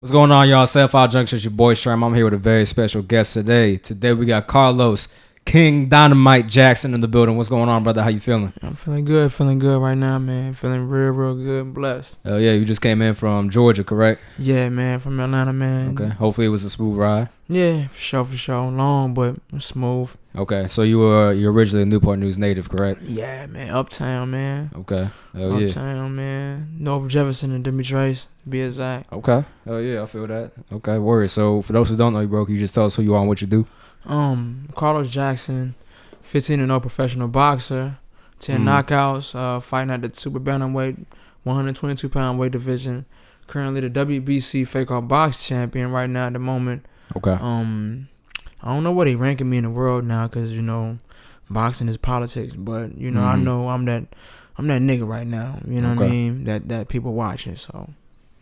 What's going on, y'all? 75Junction, it's your boy Sherm. I'm here with a very special guest today. Today we got Carlos King Dynamite Jacksonn in the building. What's going on, brother? How you feeling? I'm feeling good right now, man. Feeling real good and blessed. Oh yeah, you just came in from Georgia, correct? Yeah, man, from Atlanta, man. Okay. Hopefully it was a smooth ride. Yeah, for sure. Long, but smooth. Okay, so you're originally a Newport News native, correct? Yeah, man. Uptown, man. Okay. Oh yeah. Uptown, man. North Jefferson and Demetrius, to be exact. Okay. Oh yeah, I feel that. Okay, word. So for those who don't know you, bro, can you just tell us who you are and what you do? CarlosJacksonn, 15-0 professional boxer, 10 knockouts, fighting at the SuperBantamWeight, 122-pound weight division. Currently the WBC fake-off box champion right now at the moment. Okay. I don't know what they ranking me in the world now, cause boxing is politics. But I know I'm that nigga right now. You know what I mean? That people watching. So.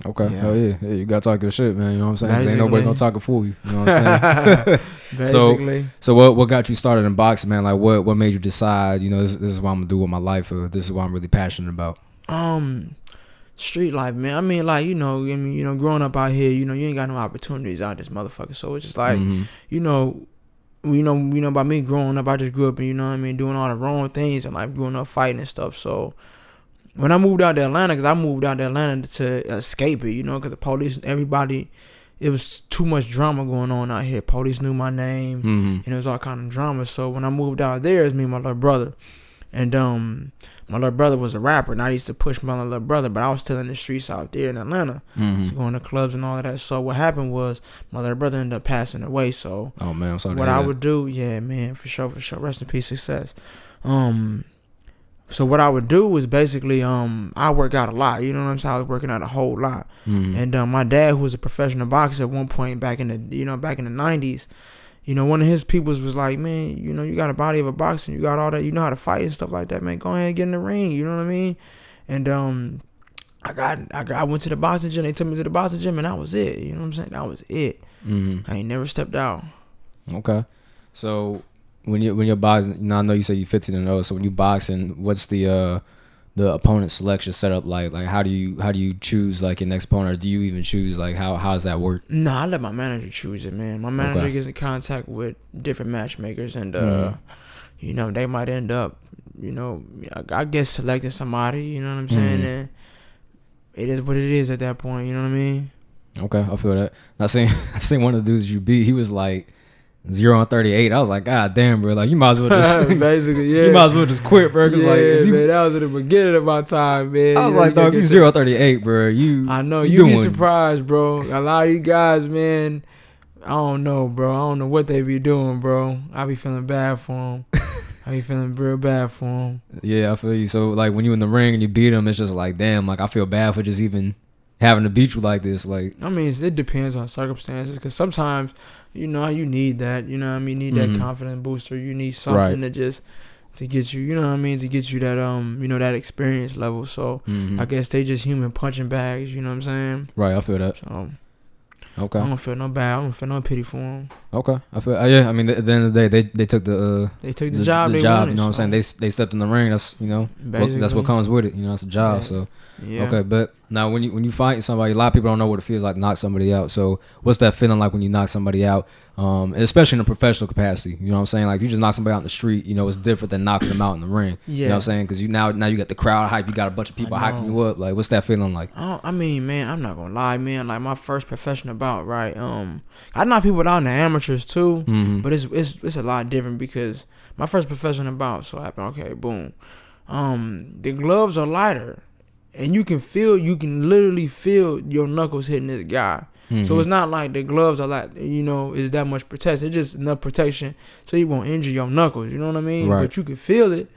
Okay. Yeah. Hell yeah. You gotta talk your shit, man. You know what I'm saying? 'Cause ain't Basically. nobody gonna talk it for you. You know what I'm saying? Basically. So what got you started in boxing, man? Like what made you decide, this is what I'm gonna do with my life, or this is what I'm really passionate about? Street life, man. I mean, like, growing up out here, you ain't got no opportunities out this motherfucker. So it's just like, by me growing up, I just grew up and, doing all the wrong things and like growing up fighting and stuff. So when I moved out to Atlanta, because I moved out to Atlanta to escape it, because the police, everybody, it was too much drama going on out here. Police knew my name, and it was all kind of drama. So when I moved out there, it's me and my little brother. And my little brother was a rapper, and I used to push my little brother, but I was still in the streets out there in Atlanta, going to clubs and all of that. So what happened was my little brother ended up passing away. So oh man, I'm sorry. What I would do, yeah, man, for sure. Rest in peace, success. So what I would do was basically, I work out a lot. You know what I'm saying? I was working out a whole lot. And my dad, who was a professional boxer at one point back in the 90s, one of his peoples was like, man, you got a body of a boxer, you got all that, you know how to fight and stuff like that, man. Go ahead and get in the ring. You know what I mean? And I went to the boxing gym. They took me to the boxing gym, and that was it. You know what I'm saying? That was it. I ain't never stepped out. Okay. So when you're boxing, I know you said you're 15-0. So when you boxing, what's the opponent selection set up like? Like how do you choose like your next opponent, or do you even choose like how does that work? Nah, I let my manager choose it, man. My manager gets in contact with different matchmakers, and they might end up, I guess selecting somebody. You know what I'm saying? And it is what it is at that point. You know what I mean? Okay, I feel that. I seen one of the dudes you beat. He was like 0-38. I was like, God damn, bro. Like, you might as well just basically, yeah. You might as well just quit, bro. Cause man, that was at the beginning of my time, man. I was like, dog, you 0-38, bro. I know you be surprised, bro. A lot of you guys, man. I don't know, bro. I don't know what they be doing, bro. I be feeling bad for them. I be feeling real bad for them. Yeah, I feel you. So, like, when you in the ring and you beat them, it's just like, damn. Like, I feel bad for just even having to beat you like this. Like, I mean, it depends on circumstances, because sometimes, you need that, need that confidence booster. You need something to get you, to get you that, that experience level. So I guess they just human punching bags, you know what I'm saying? Right, I feel that. So, okay. I don't feel no bad. I don't feel no pity for them. Okay. I feel, yeah, I mean, at the end of the day, they took the job. You know what I'm saying? They stepped in the ring. That's, that's what comes with it. It's a job. Yeah. So, yeah. Okay. But now when you fight somebody, a lot of people don't know what it feels like to knock somebody out. So what's that feeling like when you knock somebody out? And especially in a professional capacity, you know what I'm saying? Like, if you just knock somebody out in the street, it's different than knocking them out in the ring. Yeah. You know what I'm saying? Because now you got the crowd hype, you got a bunch of people hyping you up. Like, what's that feeling like? I mean, man, I'm not gonna lie, man. Like, my first professional bout, right? I knock people out in the amateurs too, but it's a lot different, because my first professional bout so happened. Okay, boom. The gloves are lighter, and you can literally feel your knuckles hitting this guy. So it's not like the gloves are like, is that much protection. It's just enough protection so you won't injure your knuckles. You know what I mean? Right. But you can feel it.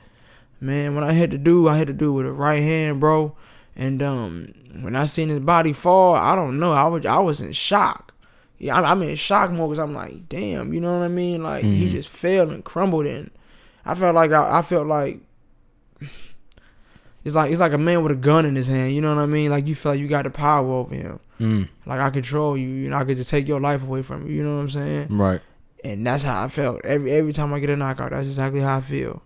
Man, when I hit the dude with a right hand, bro. And when I seen his body fall, I don't know. I was in shock. Yeah, I'm in shock mode, because I'm like, damn, you know what I mean? Like, he just fell and crumbled, and I felt like it's like a man with a gun in his hand. You know what I mean? Like, you feel like you got the power over him. Like, I control you. I could just take your life away from you. You know what I'm saying? Right. And that's how I felt. Every time I get a knockout, that's exactly how I feel.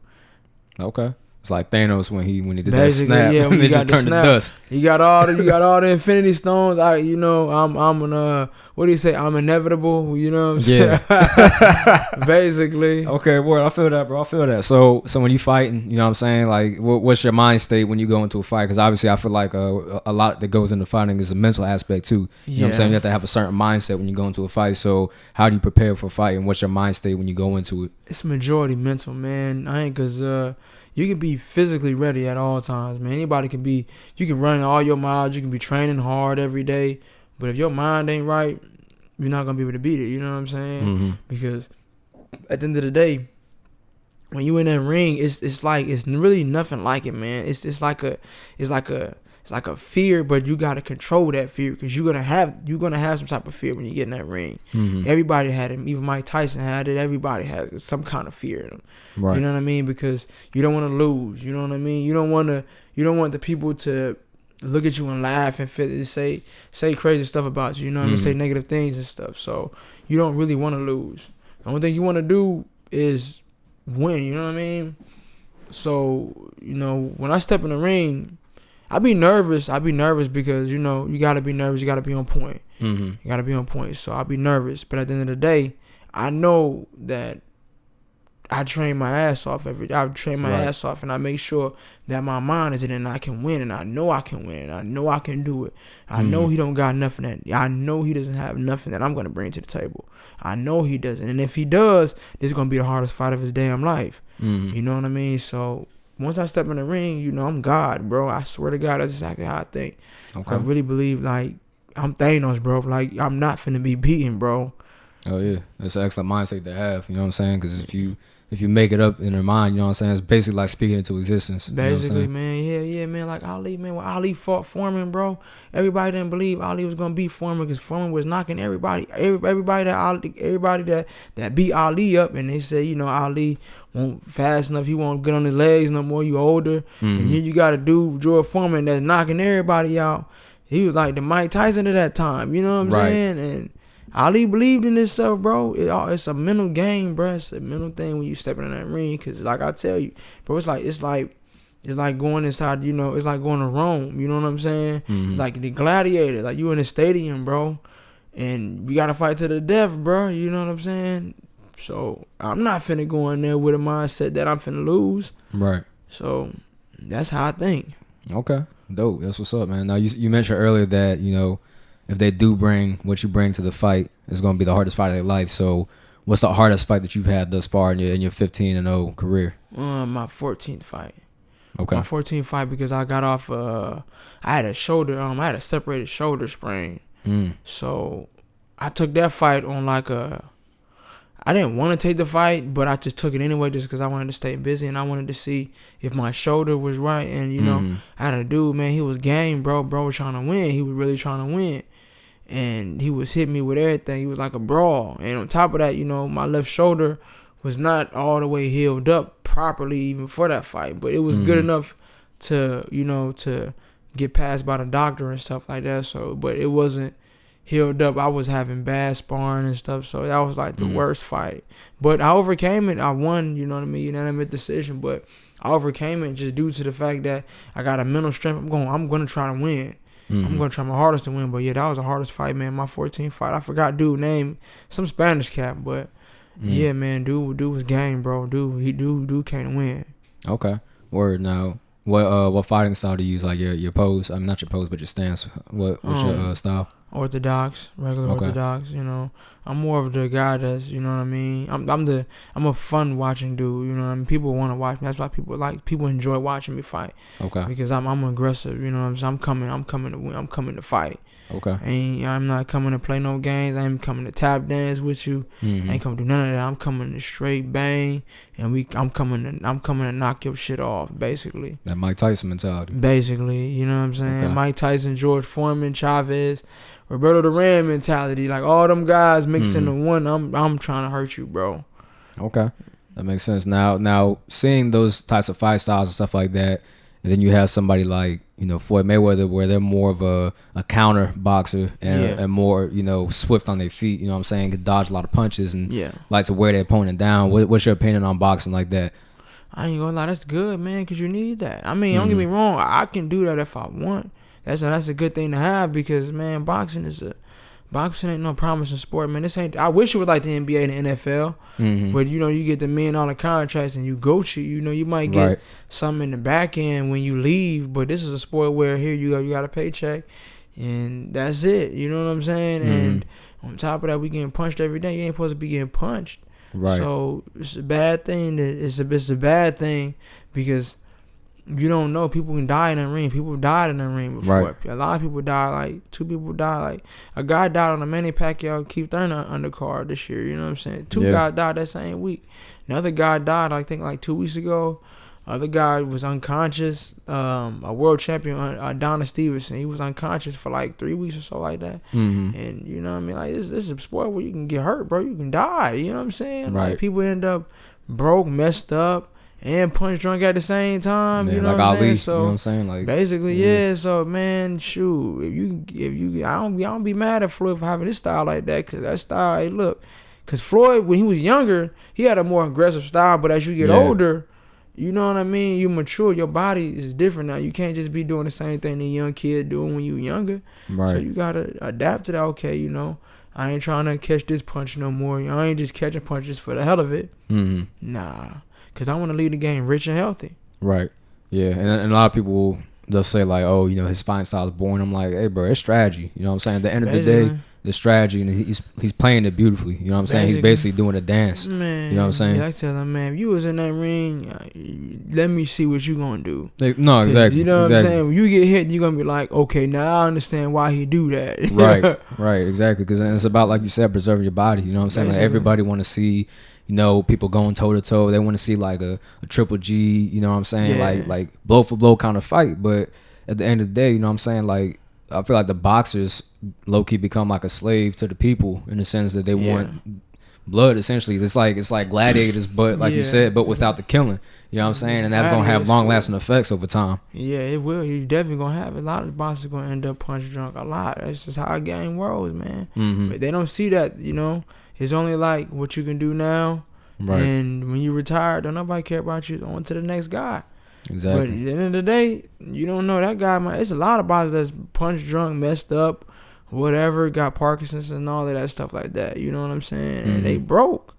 Okay. It's like Thanos when he did Basically, that snap. yeah, when It just turned to dust. You got all the Infinity Stones. I'm an what do you say? I'm inevitable. You know what I'm saying? Yeah. Basically. Okay, word. I feel that, bro. I feel that. So when you fighting, you know what I'm saying? Like, what's your mind state when you go into a fight? Because obviously, I feel like a lot that goes into fighting is a mental aspect too. You know what I'm saying? You have to have a certain mindset when you go into a fight. So how do you prepare for a fight, and what's your mind state when you go into it? It's majority mental, man. I ain't cause you can be physically ready at all times, man. Anybody can be. You can run all your miles. You can be training hard every day. But if your mind ain't right, you're not gonna be able to beat it. You know what I'm saying? Mm-hmm. Because at the end of the day, when you in that ring, it's really nothing like it, man. It's like a fear, but you gotta control that fear because you're gonna have some type of fear when you get in that ring. Mm-hmm. Everybody had it. Even Mike Tyson had it. Everybody has some kind of fear in them. Right. You know what I mean? Because you don't want to lose. You know what I mean? You don't want the people to look at you and laugh and say crazy stuff about you. You know what I mean? Say negative things and stuff. So you don't really want to lose. The only thing you want to do is win. You know what I mean? So when I step in the ring, I be nervous because you gotta be nervous. You gotta be on point. Mm-hmm. You gotta be on point. So I be nervous, but at the end of the day, I know that I train my ass off every day. I train my ass off, and I make sure that my mind is in it, and I can win, and I know I can win, and I know I can do it. I know he don't got nothing I know he doesn't have nothing that I'm gonna bring to the table. I know he doesn't, and if he does, this is gonna be the hardest fight of his damn life. Mm-hmm. You know what I mean? So once I step in the ring, I'm God, bro. I swear to God, that's exactly how I think. Okay. I really believe like I'm Thanos, bro. Like I'm not finna be beaten, bro. Oh yeah, that's an excellent mindset to have. You know what I'm saying? Because if you make it up in your mind, you know what I'm saying, it's basically like speaking into existence. Basically, man, yeah, man. Like Ali, man, when Ali fought Foreman, bro, everybody didn't believe Ali was gonna beat Foreman because Foreman was knocking everybody that beat Ali up, and they say, Ali won't fast enough, he won't get on his legs no more. You older, and then you got to do George Foreman that's knocking everybody out. He was like the Mike Tyson of that time, you know what I'm saying? And Ali believed in himself, bro. It's a mental game, bro. It's a mental thing when you stepping in that ring. Cause like I tell you, bro, it's like going inside. It's like going to Rome. You know what I'm saying? It's like the gladiator. Like you in a stadium, bro, and you gotta fight to the death, bro. You know what I'm saying? So I'm not finna go in there with a mindset that I'm finna lose. Right. So that's how I think. Okay, dope. That's what's up, man. Now you mentioned earlier that if they do bring what you bring to the fight, it's going to be the hardest fight of their life. So what's the hardest fight that you've had thus far in your 15-0 career? My 14th fight. Okay. My 14th fight because I got off I had a separated shoulder sprain. So I took that fight on I didn't want to take the fight, but I just took it anyway just because I wanted to stay busy and I wanted to see if my shoulder was right. And, I had a dude, man, he was game, bro. Bro was trying to win. He was really trying to win. And he was hitting me with everything. He was like a brawl. And on top of that, my left shoulder was not all the way healed up properly even for that fight. But it was good enough to, to get passed by the doctor and stuff like that. So, but it wasn't healed up. I was having bad sparring and stuff. So that was like the worst fight. But I overcame it. I won, you know what I mean? Unanimous decision. But I overcame it just due to the fact that I got a mental strength. I'm going to try to win. I'm going to try my hardest to win. But yeah, that was the hardest fight, man. My 14th fight. I forgot dude name. Some Spanish cap. But yeah, man, dude was game, bro. Dude came to win. Okay. Word. Now, what fighting style do you use? Like your pose? I'm not your pose, but your stance. What's your style? Orthodox, regular orthodox. I'm more of the guy that's, you know what I mean. I'm a fun watching dude. You know what I mean. People want to watch me. That's why people enjoy watching me fight. Okay. Because I'm aggressive. You know what I'm saying. I'm coming to win. I'm coming to fight. Okay. I'm not coming to play no games. I ain't coming to tap dance with you. I ain't coming to do none of that. I'm coming to straight bang, and I'm coming to knock your shit off, basically. That Mike Tyson mentality. Basically, you know what I'm saying. Okay. Mike Tyson, George Foreman, Chavez, Roberto Duran mentality. Like all them guys mixed into one. I'm trying to hurt you, bro. Okay, that makes sense. Now seeing those types of fight styles and stuff like that. And then you have somebody like, Floyd Mayweather, where they're more of a counter boxer and more, swift on their feet. You know what I'm saying? Could dodge a lot of punches and like to wear their opponent down. What's your opinion on boxing like that? I ain't gonna lie, that's good, man, because you need that. I mean, don't get me wrong, I can do that if I want. That's a good thing to have because, man, boxing ain't no promising sport, man. I wish it was like the NBA and the NFL, but you get the $1 million contracts and you go to, you might get something in the back end when you leave, but this is a sport where here you go, you got a paycheck, and that's it. You know what I'm saying? And on top of that, we getting punched every day. You ain't supposed to be getting punched. Right. So it's a bad thing. It's a bad thing because you don't know. People can die in the ring. People died in the ring before. Right. A lot of people died. Like 2 people died. Like a guy died on the Manny Pacquiao Keith Thurman undercard this year. You know what I'm saying? 2 guys died that same week. Another guy died, I think, like 2 weeks ago. Other guy was unconscious. A world champion, Adonis Stevenson. He was unconscious for like 3 weeks or so like that. And you know what I mean? Like this is a sport where you can get hurt, bro. You can die. You know what I'm saying? Right. Like people end up broke, messed up, and punch drunk at the same time. Yeah, you know like what I'm Ali, saying? So you know what I'm saying? Like basically, So man, shoot, if you, I don't be mad at Floyd for having this style like that, cause that style, hey, look, cause Floyd when he was younger, he had a more aggressive style, but as you get older, you know what I mean? You mature, your body is different now. You can't just be doing the same thing the young kid doing when you younger. Right. So you gotta adapt to that. Okay, I ain't trying to catch this punch no more. I ain't just catching punches for the hell of it. Nah. Because I want to leave the game rich and healthy. Right. Yeah. And a lot of people, they'll say, like, oh, his fighting style is boring. I'm like, hey, bro, it's strategy. You know what I'm saying? At the end of the day, the strategy, and he's playing it beautifully. You know what I'm saying? He's basically doing a dance. Man, you know what I'm saying? Yeah, I tell him, man, if you was in that ring, let me see what you going to do. No, exactly. You know what I'm saying? When you get hit, you're going to be like, okay, now I understand why he do that. Right, exactly. Because it's about, like you said, preserving your body. You know what I'm saying? Like, everybody want to see, people going toe to toe. They want to see like a Triple G, you know what I'm saying? Like blow for blow kind of fight. But at the end of the day, you know what I'm saying? Like, I feel like the boxers low key become like a slave to the people in the sense that they want blood. Essentially, it's like gladiators, but like you said, but without the killing. You know what I'm saying? And that's gonna have long lasting effects over time. Yeah, it will. You definitely gonna have it. A lot of boxers gonna end up punch drunk. A lot. That's just how a game rolls, man. But they don't see that. It's only like what you can do now, and when you retire, don't nobody care about you. On to the next guy. Exactly. But at the end of the day, you don't know that guy. It's a lot of boxers that's punch drunk, messed up, whatever, got Parkinson's and all of that stuff like that. You know what I'm saying? And they broke.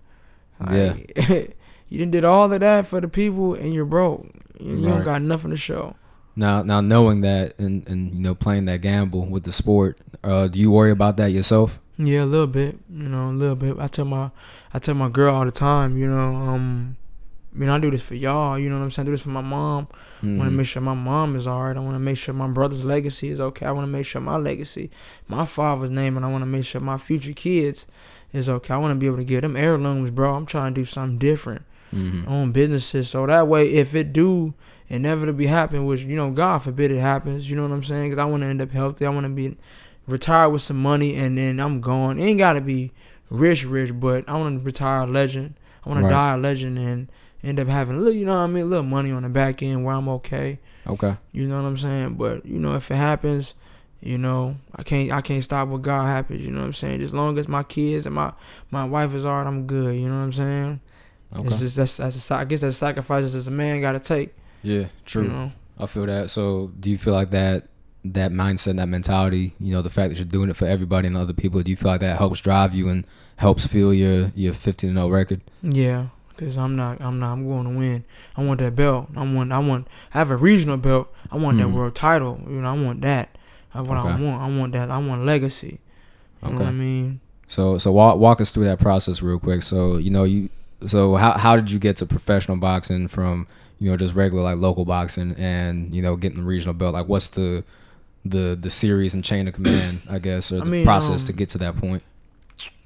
Like, you done did all of that for the people, and you're broke. You don't got nothing to show. Now knowing that and playing that gamble with the sport, do you worry about that yourself? Yeah, a little bit. A little bit. I tell my girl all the time. I do this for y'all. You know what I'm saying? I do this for my mom. I want to make sure my mom is all right. I want to make sure my brother's legacy is okay. I want to make sure my legacy, my father's name, and I want to make sure my future kids is okay. I want to be able to give them heirlooms, bro. I'm trying to do something different. On businesses. So that way, if it do inevitably happen, which, God forbid it happens, you know what I'm saying? Because I want to end up healthy. I want to be retired with some money, and then I'm gone. It ain't got to be rich, but I want to retire a legend. I want to die a legend and end up having a little, a little money on the back end where I'm okay. Okay. You know what I'm saying? But, if it happens, I can't stop what God happens. You know what I'm saying? As long as my kids and my wife is all right, I'm good. You know what I'm saying? Okay. It's just I guess that's sacrifices as a man got to take. Yeah, true. I feel that. So do you feel like that mindset, that mentality, the fact that you're doing it for everybody and other people, do you feel like that helps drive you and helps fuel your 15-0 record? Yeah. Cause I'm going to win. I want that belt. I have a regional belt. I want that world title. I want that. That's what I want. I want that. I want legacy. You know what I mean? So walk us through that process real quick. So so how did you get to professional boxing from just regular like local boxing and getting the regional belt? Like what's the series and chain of command, I guess, or the process to get to that point?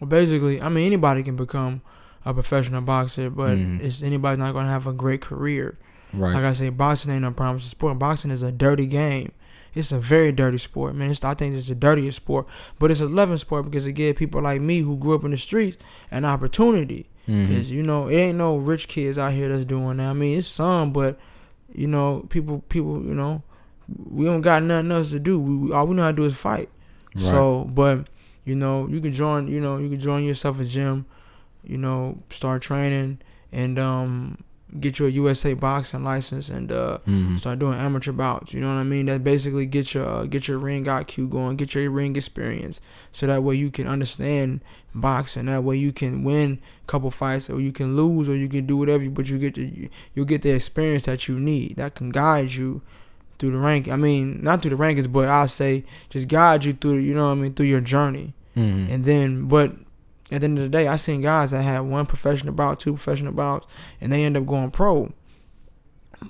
Well, basically, anybody can become a professional boxer, but anybody's not going to have a great career. Right. Like I say, boxing ain't no promising sport. Boxing is a dirty game. It's a very dirty sport, man. I think it's the dirtiest sport, but it's a loving sport because it gives people like me who grew up in the streets an opportunity. Because, it ain't no rich kids out here that's doing that. It's some, but, people, we don't got nothing else to do. All we know how to do is fight. Right. So, but, you can join yourself a gym, start training and, get you a USA boxing license and start doing amateur bouts. You know what I mean? That basically get your ring IQ going, get your ring experience, so that way you can understand boxing. That way you can win a couple fights, or you can lose, or you can do whatever. But you'll get the experience that you need that can guide you through the rank. I mean, not through the rankings, but I'll say just guide you through. You know what I mean? Through your journey. And then, but at the end of the day, I seen guys that had 1 professional bout, 2 professional bouts, and they end up going pro.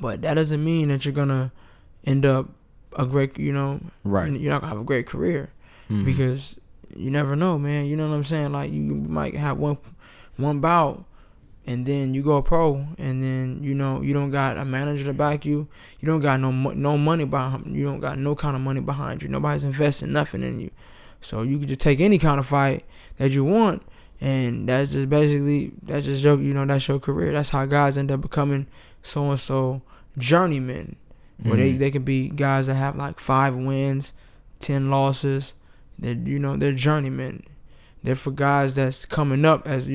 But that doesn't mean that you're gonna end up a great, right. You're not gonna have a great career because you never know, man. You know what I'm saying? Like you might have one bout, and then you go pro, and then you don't got a manager to back you. You don't got no money behind. You don't got no kind of money behind you. Nobody's investing nothing in you. So you can just take any kind of fight that you want, and that's just your, that's your career. That's how guys end up becoming so-and-so journeymen, where they can be guys that have like 5 wins, 10 losses. They're journeymen. They're for guys that's coming up as,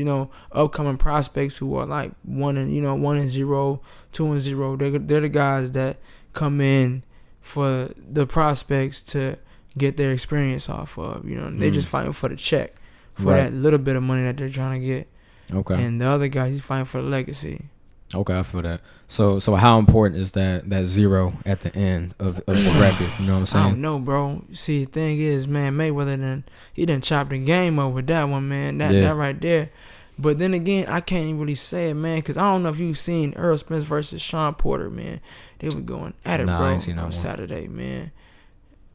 upcoming prospects who are like 1-0, 2-0. They're the guys that come in for the prospects to get their experience off of. They just fighting for the check, for that little bit of money that they're trying to get. Okay. And the other guy, he's fighting for the legacy. Okay, I feel that. So how important is that 0 at the end of the record? You know what I'm saying? I don't know, bro. See, the thing is, man, Mayweather he done chopped the game up with that one, man. That right there. But then again, I can't even really say it, man, because I don't know if you've seen Errol Spence versus Sean Porter, man. They were going at it, bro, I ain't seen on Saturday, man.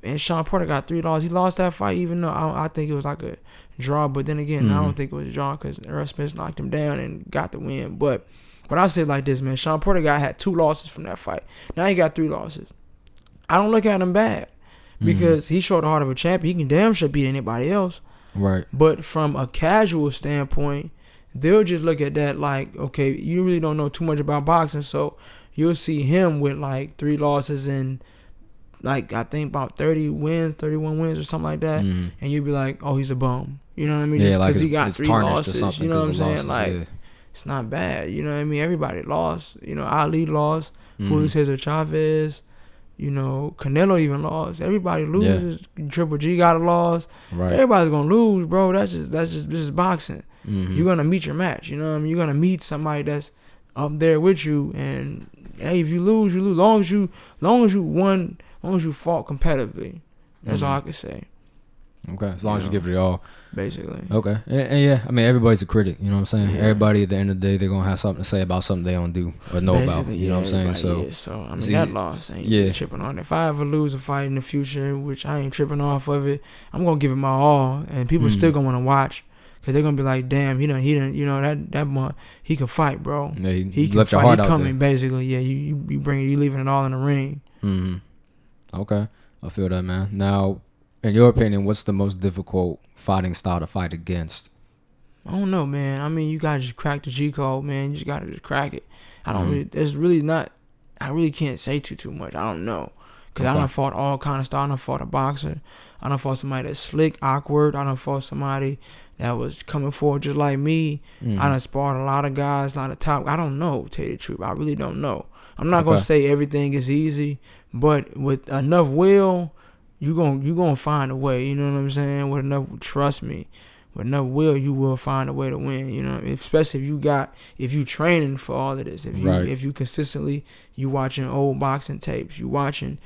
And Sean Porter got 3 losses. He lost that fight, even though I think it was like a draw. But then again, I don't think it was a draw because Errol Spence knocked him down and got the win. But I say it like this, man. Sean Porter had 2 losses from that fight. Now he got 3 losses. I don't look at him bad because he showed the heart of a champion. He can damn sure beat anybody else. Right. But from a casual standpoint, they'll just look at that like, okay, you really don't know too much about boxing, so you'll see him with like 3 losses and like I think about 31 wins or something like that, and you'd be like, oh, he's a bum. You know what I mean? Just because he got 3 losses. You know what I'm saying? Like, it's not bad. You know what I mean? Everybody lost. Ali lost. Julio Cesar Chavez. Canelo even lost. Everybody loses. Triple G got a loss. Right. Everybody's gonna lose, bro. That's just this is boxing. You're gonna meet your match. You know what I mean? You're gonna meet somebody that's up there with you, and hey, if you lose, you lose. Long as you won. As long as you fought competitively, that's all I can say. Okay, as long as you give it all. Basically. Okay, and yeah, I mean, everybody's a critic, you know what I'm saying? Yeah. Everybody, at the end of the day, they're going to have something to say about something they don't do or know about, you know what I'm saying? So I mean, that loss ain't tripping on it. If I ever lose a fight in the future, which I ain't tripping off of it, I'm going to give it my all, and people still going to want to watch. Because they're going to be like, damn, he done, that month, he can fight, bro. Yeah, he can left fight. Your heart he out coming, there. Basically. Yeah, you leaving it all in the ring. Okay, I feel that, man. Now, in your opinion, what's the most difficult fighting style to fight against? I don't know, man. I mean, you gotta just crack the G code, man. You just gotta just crack it. I really can't say too much. I don't know. Because I done fought all kind of style. I done fought a boxer. I done fought somebody that's slick, awkward. I done fought somebody that was coming forward just like me. I done sparred a lot of guys, a lot of top. I don't know, to tell you the truth. I really don't know. I'm not gonna say everything is easy, but with enough will, you gonna find a way. You know what I'm saying? With enough, trust me, with enough will, you will find a way to win. You know, especially if you training for all of this. If you consistently, you watching old boxing tapes, you watching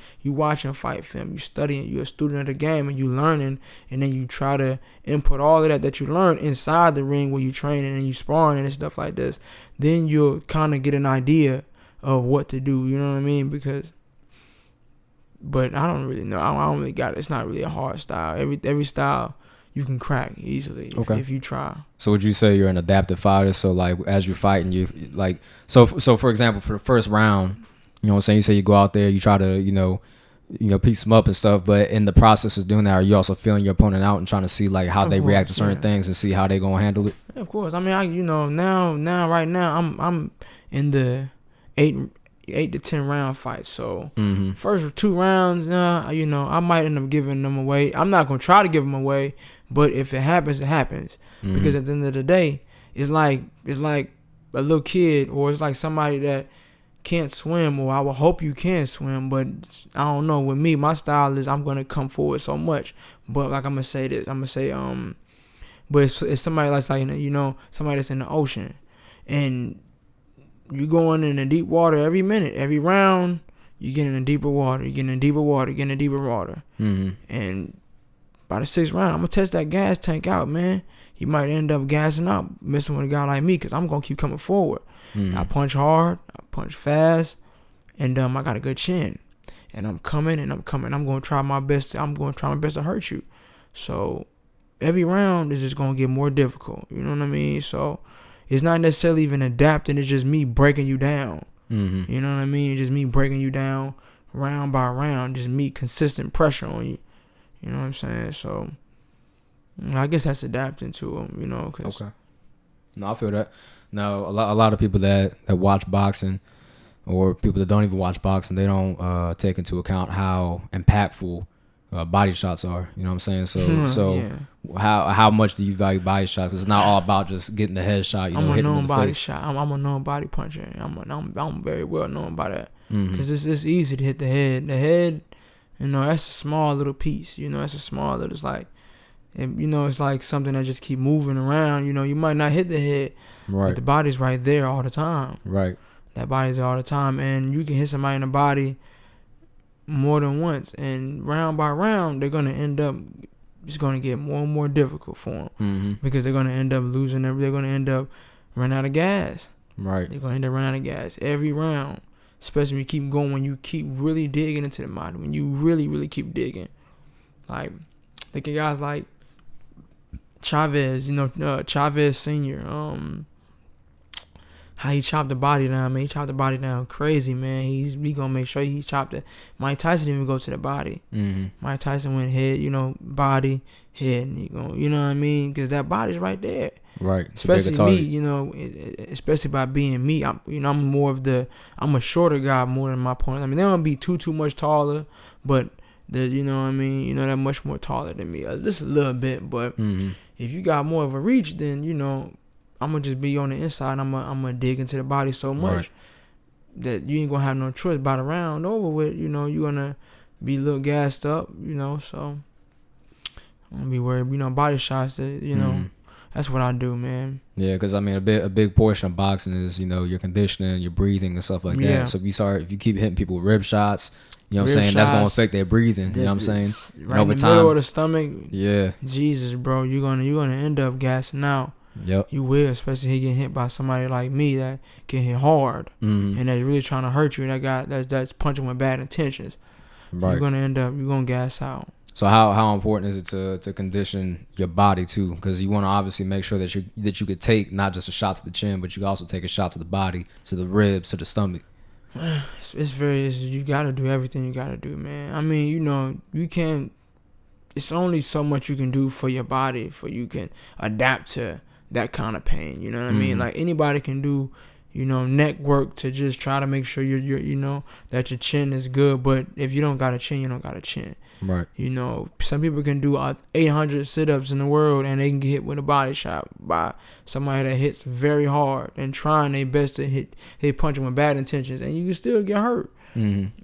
fight film, you studying, you're a student of the game, and you learning, and then you try to input all of that you learn inside the ring where you training and you sparring and stuff like this. Then you'll kind of get an idea of what to do. You know what I mean? But I don't really know. I don't really got it. It's not really a hard style. Every style you can crack easily if you try. So would you say you're an adaptive fighter? So like as you're fighting, you like so for example, for the first round, you know what I'm saying, you say you go out there, you try to piece them up and stuff, but in the process of doing that, are you also feeling your opponent out and trying to see like how they react to certain things and see how they gonna handle it? Yeah, of course. I mean, right now I'm in the 8 to 10 round fights. So first 2 rounds, I might end up giving them away. I'm not gonna try to give them away, but if it happens, it happens. Because at the end of the day, it's like a little kid, or it's like somebody that can't swim, or I would hope you can swim, but I don't know. With me, my style is I'm gonna come forward so much, but like I'm gonna say this, I'm gonna say but it's somebody that's like, you know, somebody that's in the ocean, and you going in the deep water every minute, every round, you get in a deeper water, you get in deeper water, you get in deeper water, and by the 6th round, I'm gonna test that gas tank out, man. You might end up gassing out, messing with a guy like me, because I'm gonna keep coming forward. I punch hard, I punch fast, and I got a good chin, and I'm coming. I'm gonna try my best. I'm gonna try my best to hurt you. So every round is just gonna get more difficult. You know what I mean? So it's not necessarily even adapting. It's just me breaking you down. You know what I mean? It's just me breaking you down round by round. Just me consistent pressure on you. You know what I'm saying? So I guess that's adapting to them. You know? Okay. No, I feel that. Now, a lot of people that watch boxing, or people that don't even watch boxing, they don't take into account how impactful body shots are. You know what I'm saying? So how much do you value body shots? It's not all about just getting the headshot. I'm a known body shot. I'm a known body puncher. I'm very well known by that, because it's easy to hit the head. The head, you know, that's a small little piece. You know, that's a small little. It's like, and, you know, it's like something that just keep moving around. You know, you might not hit the head, but the body's right there all the time. Right. That body's there all the time, and you can hit somebody in the body more than once, and round by round, they're gonna end up. It's gonna get more and more difficult for them, because they're gonna end up losing. They're gonna end up running out of gas. Right. They're gonna end up running out of gas every round, especially when you keep going. When you keep really digging into the body, when you really keep digging, like think of guys like Chavez, you know, Chavez Senior, how he chopped the body down, man. He chopped the body down crazy, man. He gonna make sure he chopped it. Mike Tyson didn't even go to the body. Mike Tyson went head, you know, body, head, and he go, you know what I mean? Because that body's right there. Right. Especially me, you know, especially by being me. I'm a shorter guy more than my opponent. I mean, they don't be too much taller, but you know what I mean? You know, they're much more taller than me. Just a little bit, but if you got more of a reach, then, you know, I'm going to just be on the inside. I'm going to dig into the body so much that you ain't going to have no choice. By the round over with, you know, you're going to be a little gassed up, you know, so I'm going to be worried. You know, body shots, that, you know, that's what I do, man. Yeah, because, I mean, a big portion of boxing is, you know, your conditioning, your breathing and stuff like that. So if you keep hitting people with rib shots, you know what I'm saying? That's going to affect their breathing. You know what I'm saying? Right over in the middle of the stomach. Yeah. Jesus, bro. You're gonna end up gassing out. Yep. You will, especially if he get hit by somebody like me that can hit hard and that's really trying to hurt you. That guy that's punching with bad intentions. Right. You're gonna gas out. So how important is it to condition your body too? Because you want to obviously make sure that you could take not just a shot to the chin, but you can also take a shot to the body, to the ribs, to the stomach. You gotta do everything you gotta do, man. I mean, you know, you can't. It's only so much you can do for your body, for you can adapt to that kind of pain. You know what I mean? Like anybody can do, you know, neck work to just try to make sure you're you know, that your chin is good. But if you don't got a chin, you don't got a chin. Right. You know, some people can do 800 sit-ups in the world and they can get hit with a body shot by somebody that hits very hard and trying their best to hit punch them with bad intentions, and you can still get hurt.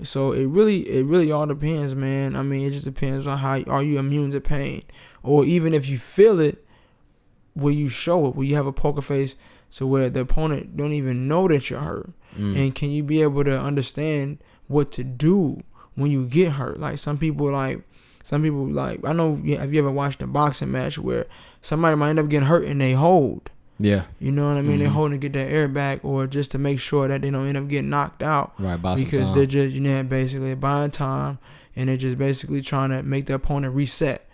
So it really all depends, man. I mean, it just depends on how are you immune to pain, or even if you feel it, will you show it? Will you have a poker face so where the opponent don't even know that you're hurt, and can you be able to understand what to do when you get hurt? Like some people like I know, have you ever watched a boxing match where somebody might end up getting hurt and they hold? Yeah. You know what I mean? They hold to get their air back, or just to make sure that they don't end up getting knocked out. Right, because they're just, you know, basically buying time, and they're just basically trying to make the opponent reset.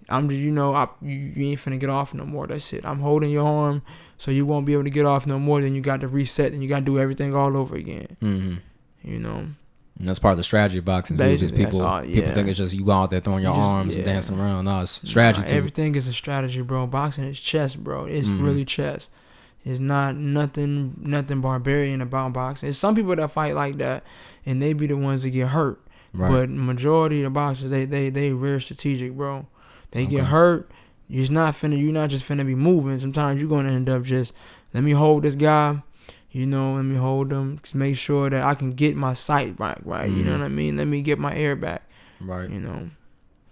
You ain't finna get off no more. That's it. I'm holding your arm so you won't be able to get off no more. Then you got to reset and you got to do everything all over again. You know? And that's part of the strategy of boxing too. Because people think it's just you go out there throwing your arms and dancing around. No, it's strategy too. Everything is a strategy, bro. Boxing is chess, bro. It's really chess. It's not nothing barbarian about boxing. It's some people that fight like that, and they be the ones that get hurt. Right. But majority of the boxers, they real strategic, bro. They get hurt. You're not just finna be moving. Sometimes you're gonna end up just, let me hold this guy. You know, let me hold them. Make sure that I can get my sight back, right? You know what I mean? Let me get my air back. Right. You know.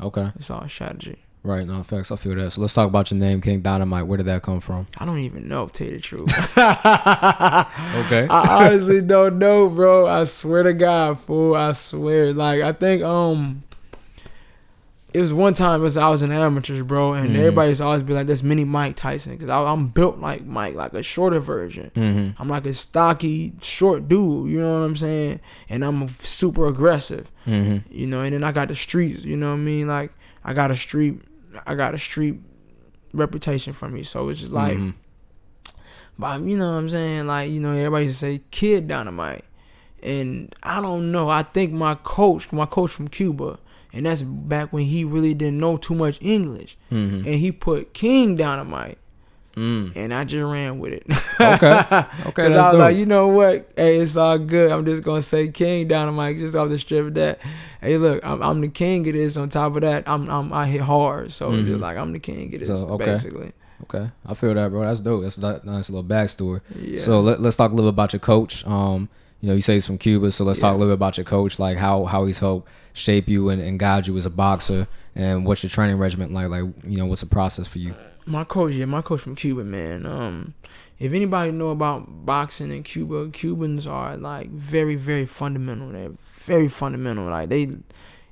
Okay. It's all strategy. Right. No, facts. I feel that. So let's talk about your name, King Dynamite. Where did that come from? I don't even know, to tell you the truth. Okay. I honestly don't know, bro. I swear to God, fool. I swear. Like, I think, it was one time I was in amateurs, bro, and everybody used to always be like, "That's mini Mike Tyson," because I'm built like Mike, like a shorter version. I'm like a stocky, short dude. You know what I'm saying? And I'm super aggressive. You know, and then I got the streets. You know what I mean? Like I got a street reputation for me. So it's just like, but you know what I'm saying? Like, you know, everybody used to say Kid Dynamite, and I don't know. I think my coach from Cuba. And that's back when he really didn't know too much English. And he put King Dynamite. And I just ran with it. Okay. Because I was like, you know what? Hey, it's all good. I'm just going to say King Dynamite just off the strip of that. Hey, look, I'm the king of this. On top of that, I hit hard. So it's just like, I'm the king of this, basically. Okay. I feel that, bro. That's dope. That's a nice little backstory. Yeah. So let's talk a little bit about your coach. You know, you say he's from Cuba, so let's talk a little bit about your coach, like how he's helped shape you and guide you as a boxer, and what's your training regimen like? Like, you know, what's the process for you? My coach from Cuba, man. If anybody know about boxing in Cuba, Cubans are like very, very fundamental. They're very fundamental. Like they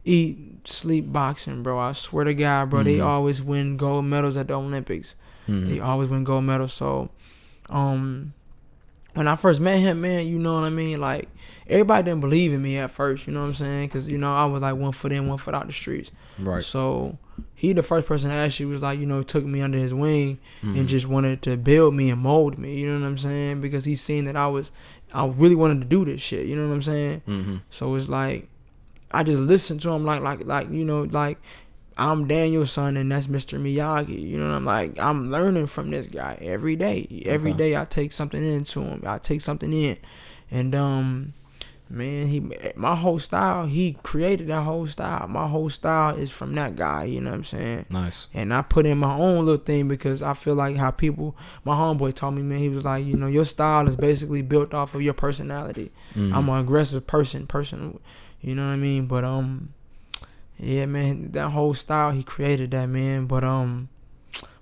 eat, sleep boxing, bro. I swear to God, bro. They always win gold medals at the Olympics. They always win gold medals. So, when I first met him, man, you know what I mean? Like, everybody didn't believe in me at first, you know what I'm saying? Because, you know, I was like 1 foot in, 1 foot out the streets. Right. So, he the first person that actually was like, you know, took me under his wing and just wanted to build me and mold me, you know what I'm saying? Because he seen that I really wanted to do this shit, you know what I'm saying? So, it's like, I just listened to him like, you know, like, I'm Daniel's son and that's Mr. Miyagi. You know what I'm like? I'm learning from this guy every day. Every day I take something into him. I take something in. And man, my whole style, he created that whole style. My whole style is from that guy, you know what I'm saying? Nice. And I put in my own little thing because I feel like how my homeboy told me, man, he was like, you know, your style is basically built off of your personality. I'm an aggressive person, you know what I mean? But yeah, man, that whole style, he created that, man. But what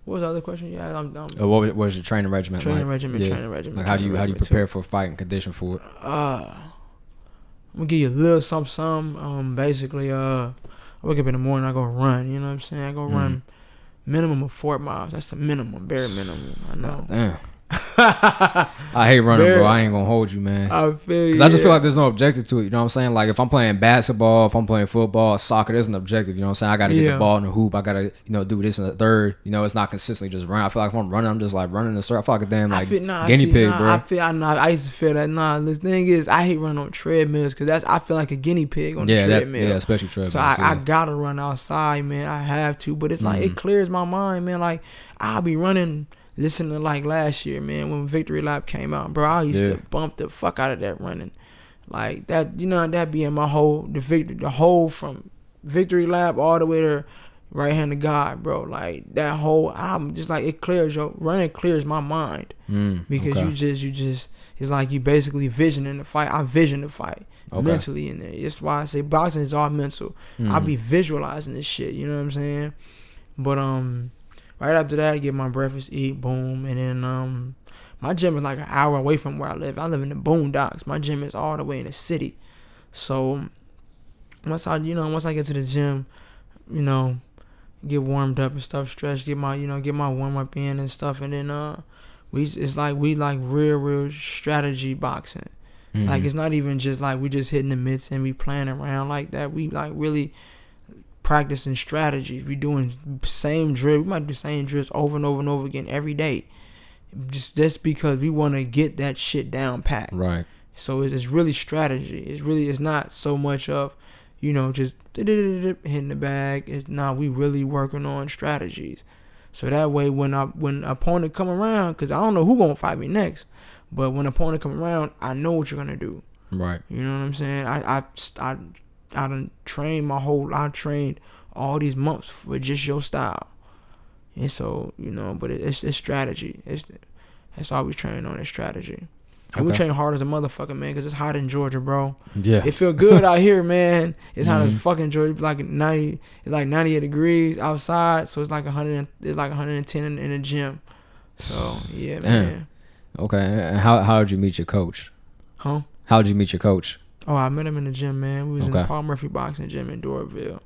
was the other question you had? What was your training regimen? Training regimen. Like how do you prepare for a fight and condition for it? I'm gonna give you a little something. Basically, I wake up in the morning, I go run. You know what I'm saying? I go run minimum of 4 miles. That's the minimum, bare minimum. I know. Damn. I hate running, bro. I ain't gonna hold you, man. I feel you. Cause I just feel like there's no objective to it. You know what I'm saying? Like if I'm playing basketball, if I'm playing football, soccer, there's an objective. You know what I'm saying? I gotta get the ball in the hoop. I gotta, you know, do this in the third. You know, it's not consistently just run. I feel like if I'm running, I'm just like running the circle. I feel like a damn like guinea pig, bro. I used to feel that. The thing is, I hate running on treadmills because I feel like a guinea pig on the treadmill. Especially treadmills. So I gotta run outside, man. I have to, but it's like it clears my mind, man. Like I'll be running. Listen to like last year, man, when Victory Lap came out, bro, I used to bump the fuck out of that running. Like that, you know, that being my the whole from Victory Lap all the way to Right Hand of God, bro. Like that whole album, just like it clears running clears my mind. Because you just it's like you basically visioning the fight. I vision the fight mentally in there. That's why I say boxing is all mental. I be visualizing this shit, you know what I'm saying? But right after that, I get my breakfast, eat, boom, and then my gym is like an hour away from where I live. I live in the boondocks. My gym is all the way in the city. So once I get to the gym, you know, get warmed up and stuff, stretch, get my warm up in and stuff, and then it's like we real strategy boxing. Like it's not even just like we just hitting the mitts and we playing around like that. We like really practicing strategies. We doing same drill. We might do same drills over and over and over again every day, just because we want to get that shit down pat. Right. So it's really strategy. It's not so much of, you know, just hitting the bag. It's not. We really working on strategies. So that way, when opponent come around, because I don't know who gonna fight me next, but when opponent come around, I know what you're gonna do. Right. You know what I'm saying? I done trained I trained all these months for just your style. And so, you know, but it's strategy. That's all we train on is strategy. And we train hard as a motherfucker, man, because it's hot in Georgia, bro. Yeah. It feel good out here, man. It's hot as fucking Georgia. It's like 98 degrees outside, so it's like 110 in the gym. So yeah, man. Okay. And how did you meet your coach? Huh? How did you meet your coach? Oh, I met him in the gym, man. We was in the Paul Murphy boxing gym in Doraville,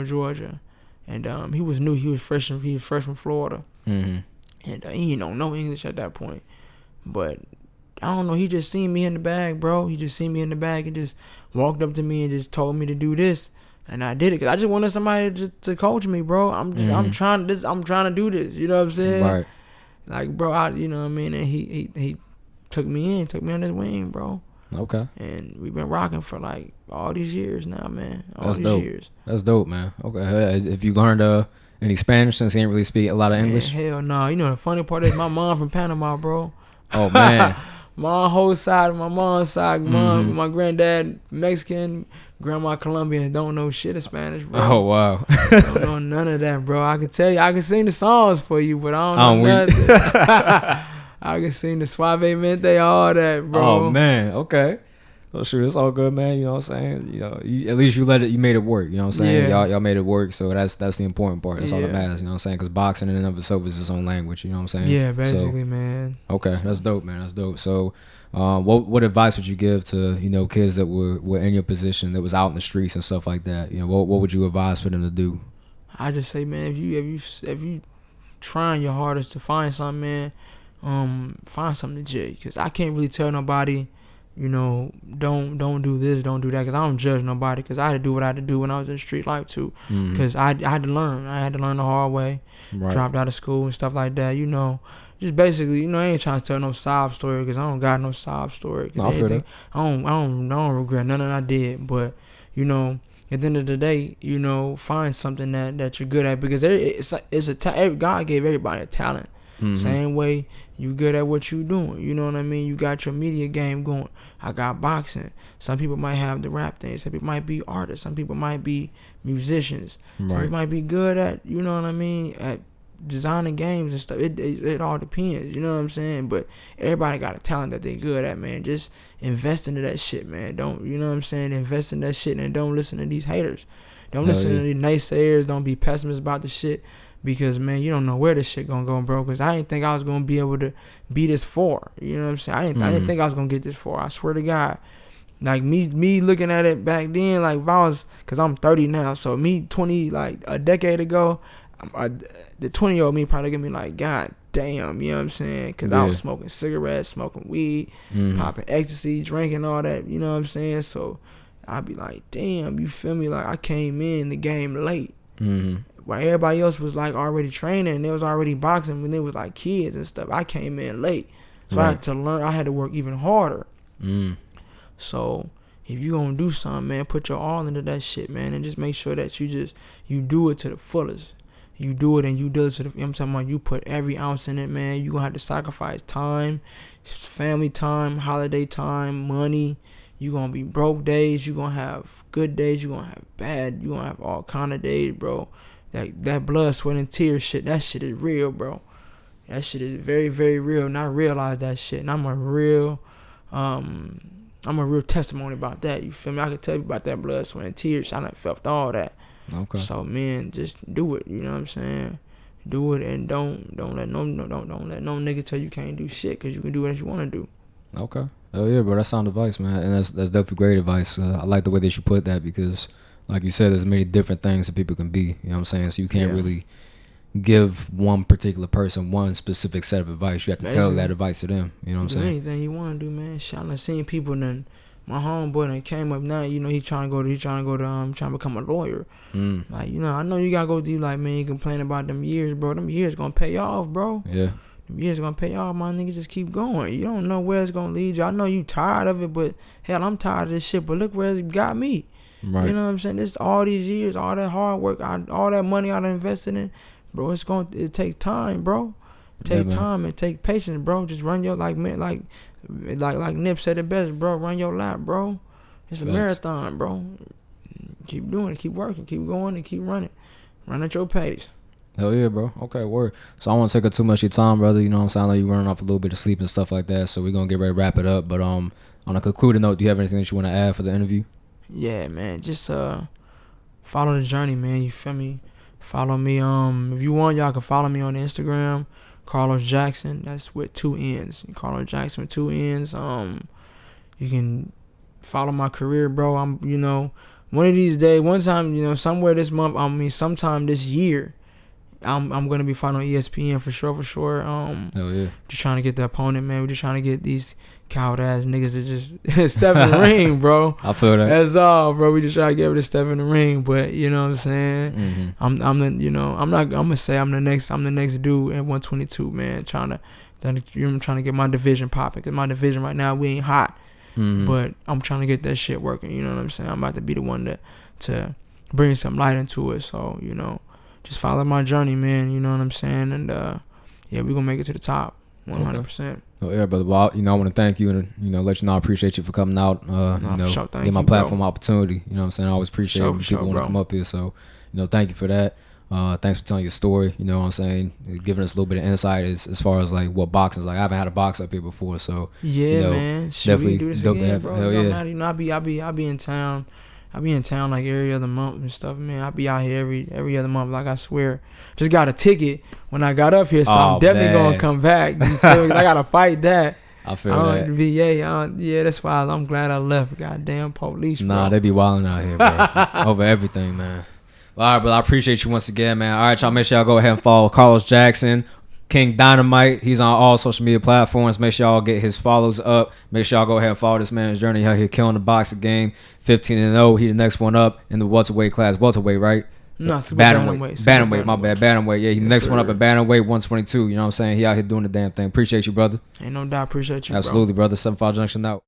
Georgia. And he was new. He was fresh from Florida. Mm-hmm. And he don't know English at that point. But I don't know. He just seen me in the bag, bro. He just seen me in the bag and just walked up to me and just told me to do this, and I did it because I just wanted somebody to coach me, bro. I'm trying to do this. You know what I'm saying? Right. Like, bro, you know what I mean. And he took me on his wing, bro. Okay. And we've been rocking for like all these years now, man. That's dope, man. Okay. If you learned any Spanish since he didn't really speak a lot of English? Man, hell no. You know the funny part is my mom from Panama, bro. Oh man. My whole side, my mom's side, my granddad Mexican, grandma Colombian, don't know shit of Spanish, bro. Oh wow. Don't know none of that, bro. I can tell you, I can sing the songs for you, but I don't know nothing. I can sing the Suavemente, all that, bro. Oh man, okay. Well, sure, it's all good, man. You know what I'm saying? You know, at least you made it work. You know what I'm saying? Yeah. Y'all made it work, so that's the important part. That's all that matters. You know what I'm saying? Because boxing in and of itself is its own language. You know what I'm saying? Yeah, basically, man. Okay, that's dope, man. That's dope. So, what advice would you give to kids that were in your position, that was out in the streets and stuff like that? You know, what would you advise for them to do? I just say, man, if you trying your hardest to find something, man, find something to jig. Because I can't really tell nobody, don't do this, don't do that, because I don't judge nobody, because I had to do what I had to do when I was in street life too, because I had to learn the hard way. Right. Dropped out of school and stuff like that, just basically, I ain't trying to tell no sob story, because I don't got no sob story. No, I feel that. I don't regret nothing I did, but at the end of the day, find something that you're good at, because God gave everybody a talent. Same way you good at what you doing, you know what I mean? You got your media game going. I got boxing. Some people might have the rap thing. Some people might be artists. Some people might be musicians. Right. Some people might be good at, you know what I mean, at designing games and stuff. It all depends, you know what I'm saying? But everybody got a talent that they good at, man. Just invest into that shit, man. Don't, you know what I'm saying? Invest in that shit and don't listen to these haters. Don't listen to these naysayers. Don't be pessimists about the shit. Because, man, you don't know where this shit gonna go, bro. Because I didn't think I was gonna be able to be this far. You know what I'm saying? I didn't think I was gonna get this far. I swear to God. Like, me looking at it back then, like, if I was, because I'm 30 now, so me 20, like, a decade ago, the 20-year-old me probably gonna be like, God damn, you know what I'm saying? Because I was smoking cigarettes, smoking weed, popping ecstasy, drinking all that, you know what I'm saying? So I'd be like, damn, you feel me? Like, I came in the game late. While everybody else was like already training, and they was already boxing when they was like kids and stuff. I came in late, so I had to learn. I had to work even harder. So if you gonna do something, man, put your all into that shit, man, and just make sure that you do it to the fullest. You do it and you do it to the. I'm talking about you put every ounce in it, man. You gonna have to sacrifice time, family time, holiday time, money. You gonna be broke days. You gonna have good days. You gonna have bad. You gonna have all kind of days, bro. That blood, sweat, and tears shit, that shit is real, bro. That shit is very, very real, and I realize that shit, and I'm a real testimony about that, you feel me? I can tell you about that blood, sweat, and tears. I done felt all that. Okay. So, man, just do it, you know what I'm saying? Do it, and don't let no nigga tell you can't do shit, because you can do what you want to do. Okay. Oh, yeah, bro, that's sound advice, man, and that's definitely great advice. I like the way that you put that, because like you said, there's many different things that people can be. You know what I'm saying? So you can't really give one particular person one specific set of advice. You have to tell that advice to them. You know what I'm saying? Anything you want to do, man. Shit, I done seen people. Then my homeboy that came up now. He trying to become a lawyer. Like, I know you gotta go through. Like, man, you complain about them years, bro. Them years gonna pay off, bro. Yeah. Them years gonna pay off, my nigga. Just keep going. You don't know where it's gonna lead you. I know you tired of it, but hell, I'm tired of this shit. But look where it got me. Right. You know what I'm saying? This all these years, all that hard work, all that money I invested in, bro. It takes time, bro. Take time and take patience, bro. Just run your like Nip said it best, bro. Run your lap, bro. It's a marathon, bro. Keep doing it, keep working, keep going, and keep running. Run at your pace. Hell yeah, bro. Okay, word. So I won't take up too much of your time, brother. You know what I'm saying? I know you running off a little bit of sleep and stuff like that. So we're gonna get ready to wrap it up. But on a concluding note, do you have anything that you want to add for the interview? Yeah, man. Just follow the journey, man. You feel me? Follow me. If you want, y'all can follow me on Instagram, CarlosJacksonn. That's with 2 N's. CarlosJacksonn with 2 N's. You can follow my career, bro. I'm, one of these days, one time, somewhere this month, sometime this year, I'm gonna be fighting on ESPN for sure. Hell yeah. Just trying to get the opponent, man. We're just trying to get these coward ass niggas to just step in the ring, bro. I feel that. That's all, bro. We just try to get able to step in the ring, but you know what I'm saying. Mm-hmm. I'm gonna say I'm the next dude at 122, man. Trying to get my division popping, cause my division right now we ain't hot, but I'm trying to get that shit working. You know what I'm saying. I'm about to be the one to bring some light into it. So just follow my journey, man. You know what I'm saying, and yeah, we gonna make it to the top, 100%. Oh yeah, brother. Well, I want to thank you and let you know I appreciate you for coming out. Sure, get my platform bro. Opportunity. You know what I'm saying. I always appreciate when people want to come up here. So thank you for that. Thanks for telling your story. You know what I'm saying, giving us a little bit of insight as far as like what boxing is like. I haven't had a box up here before, so yeah, man. Definitely do this dope again, to have. bro. Hell yeah. I be in town. I be in town like every other month and stuff, man. I be out here every other month. Like I swear, just got a ticket when I got up here, so I'm definitely gonna come back. You feel me? I gotta fight that. I feel that. VA, yeah, that's why I'm glad I left. Goddamn police, bro. Nah, they be wilding out here, bro. Over everything, man. All right, brother. I appreciate you once again, man. All right, y'all. Make sure y'all go ahead and follow Carlos Jacksonn, King Dynamite. He's on all social media platforms. Make sure y'all get his follows up. Make sure y'all go ahead and follow this man's journey out here killing the boxing game. 15-0. He the next one up in the welterweight class. Welterweight, right? No, Bantamweight. My bad. Bantamweight. Yeah, he the next one up at Bantamweight, 122. You know what I'm saying? He out here doing the damn thing. Appreciate you, brother. Ain't no doubt. Appreciate you, Absolutely, brother. 75 Junction out.